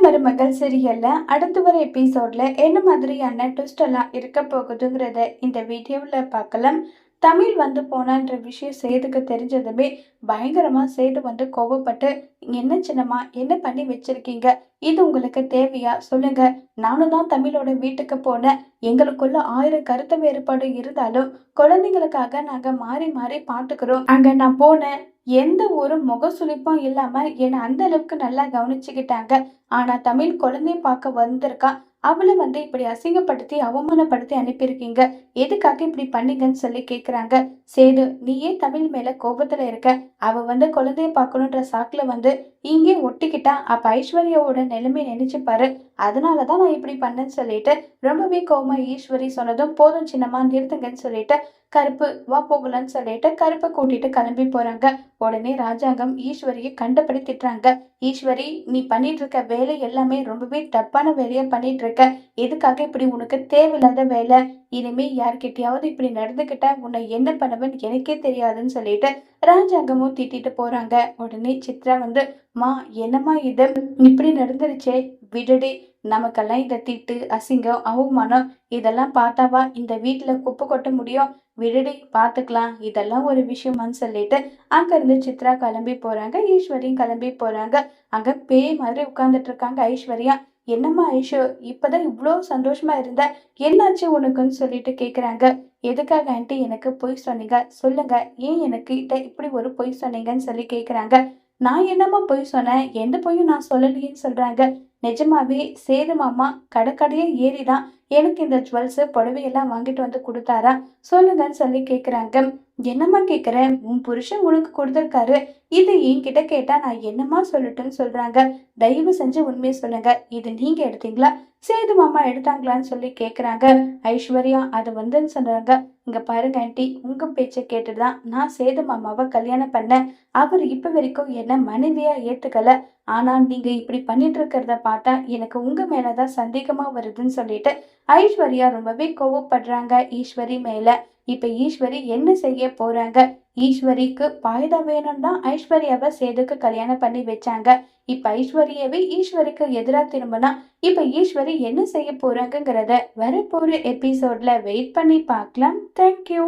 மருமகள் சீரியல்ல அடுத்து வர எபிசோட்ல என்ன மாதிரியான ட்விஸ்ட் எல்லாம் இருக்க போகுதுங்கிறத இந்த வீடியோவில் பார்க்கலாம். தமிழ் வந்து போனான்ற விஷயம் சேதுக்கு தெரிஞ்சதுமே பயங்கரமா சேது வந்து கோவப்பட்டு, என்ன சின்னம்மா என்ன பண்ணி வச்சிருக்கீங்க, இது உங்களுக்கு தேவையா சொல்லுங்க, நானும் தான் தமிழோட வீட்டுக்கு போனேன், எங்களுக்குள்ள 1000 கருத்து வேறுபாடு இருந்தாலும் குழந்தைங்களுக்காக நாங்க மாறி மாறி பார்த்துக்கிறோம், அங்க நான் போனேன், எந்த ஒரு முகசுளிப்பும் இல்லாம என்னை அந்த அளவுக்கு நல்லா கவனிச்சுக்கிட்டாங்க. ஆனா தமிழ் குழந்தைய பார்க்க வந்திருக்கா, அவளை வந்து இப்படி அசிங்கப்படுத்தி அவமானப்படுத்தி அனுப்பியிருக்கீங்க, எதுக்காக இப்படி பண்ணீங்கன்னு சொல்லி கேக்குறாங்க. சேது, நீ ஏன் தமிழ் மேல கோபத்துல இருக்க, அவ வந்து குழந்தைய பார்க்கணுன்ற சாக்குல வந்து இங்கே ஒட்டிக்கிட்டா, அப்ப ஐஸ்வர்யாவோட நிலைமை நினைச்சு பாரு, அதனாலதான் நான் இப்படி பண்ணேன்னு சொல்லிட்டு ரொம்பவே கோவமா ஈஸ்வரி சொன்னதும், போதும் சின்னம்மா நிறுத்துங்கன்னு சொல்லிட்டு கருப்பு வா போகலான்னு சொல்லிட்டு கருப்பை கூட்டிட்டு கிளம்பி போறாங்க. உடனே ராஜாங்கம் ஈஸ்வரியை கண்டபடி திட்டுறாங்க. ஈஸ்வரி, நீ பண்ணிட்டு இருக்க வேலை எல்லாமே ரொம்பவே தப்பான வேலையா பண்ணிட்டு இருக்க, எதுக்காக இப்படி உனக்கு தேவையில்லாத வேலை, இனிமே யார்கிட்டயாவது இப்படி நடந்துக்கிட்டா உன்னை என்ன பண்ணுவேன்னு எனக்கே தெரியாதுன்னு சொல்லிட்டு ராஜாங்கமும் திட்டிட்டு போறாங்க. உடனே சித்ரா வந்து, மா என்னம்மா இது இப்படி நடந்துருச்சே, விடுடி, நமக்கெல்லாம் இந்த திட்டு அசிங்கம் அவமானம் இதெல்லாம் பார்த்தாவா இந்த வீட்டுல குப்பை கொட்ட முடியும், விடுடி பாத்துக்கலாம், இதெல்லாம் ஒரு விஷயமான்னு சொல்லிட்டு அங்க இருந்து சித்ரா கிளம்பி போறாங்க. ஈஸ்வரியும் கிளம்பி போறாங்க. அங்க பேய் மாதிரி உட்கார்ந்துட்டு இருக்காங்க ஐஸ்வர்யா. என்னம்மா ஐஷு, இப்பதான் இவ்வளோ சந்தோஷமா இருந்த, என்னாச்சு உனக்குன்னு சொல்லிட்டு கேக்குறாங்க. எதுக்காக ஆண்டி எனக்கு பொய் சொன்னீங்க சொல்லுங்க, ஏன் எனக்கு இப்படி ஒரு பொய் சொன்னீங்கன்னு சொல்லி கேக்குறாங்க. நான் என்னம்மா பொய் சொன்னேன், எந்த பொய்யும் நான் சொல்லலையேன்னு சொல்றாங்க. நிஜமாவே சேது மாமா கடைக்கடையே ஏறிதான் எனக்கு இந்த ஜுவல்ஸ் புடவையெல்லாம் வாங்கிட்டு வந்து கொடுத்தாரா சொல்லுங்கன்னு சொல்லி கேக்குறாங்க. என்னம்மா கேக்குற, உன் புருஷன் உனக்கு கொடுத்துருக்காரு, இது என்கிட்ட கேட்டா நான் என்னம்மா சொல்லட்டும்னு சொல்றாங்க. தயவு செஞ்சு உண்மையை சொல்லுங்க, இது நீங்க எடுத்தீங்களா சேது மாமா எடுத்தாங்களான்னு சொல்லி கேக்குறாங்க. ஐஸ்வர்யா அது வந்துன்னு சொல்றாங்க. இங்க பாருங்க ஆண்டி, உங்க பேச்சை கேட்டுதான் நான் சேது மாமாவை கல்யாணம் பண்ணேன், அவர் இப்ப வரைக்கும் என்ன மனைவியா ஏத்துக்கல, ஆனா நீங்க இப்படி பண்ணிட்டு இருக்கிறத பார்த்தா எனக்கு உங்க மேலதான் சந்தேகமா வருதுன்னு சொல்லிட்டு ஐஸ்வர்யா ரொம்பவே கோவப்படுறாங்க ஈஸ்வரி மேல. இப்ப ஈஸ்வரி என்ன செய்ய போறாங்க, ஈஸ்வரிக்கு பாய்தா வேணும் தான் ஐஸ்வர்யாவை சேதுக்கு கல்யாணம் பண்ணி வச்சாங்க. இப்ப ஐஸ்வர்யாவே ஈஸ்வரிக்கு எதிரா திரும்பினா இப்ப ஈஸ்வரி என்ன செய்ய போறாங்கிறத வரப்போற எபிசோட்ல வெயிட் பண்ணி பார்க்கலாம். தேங்க்யூ.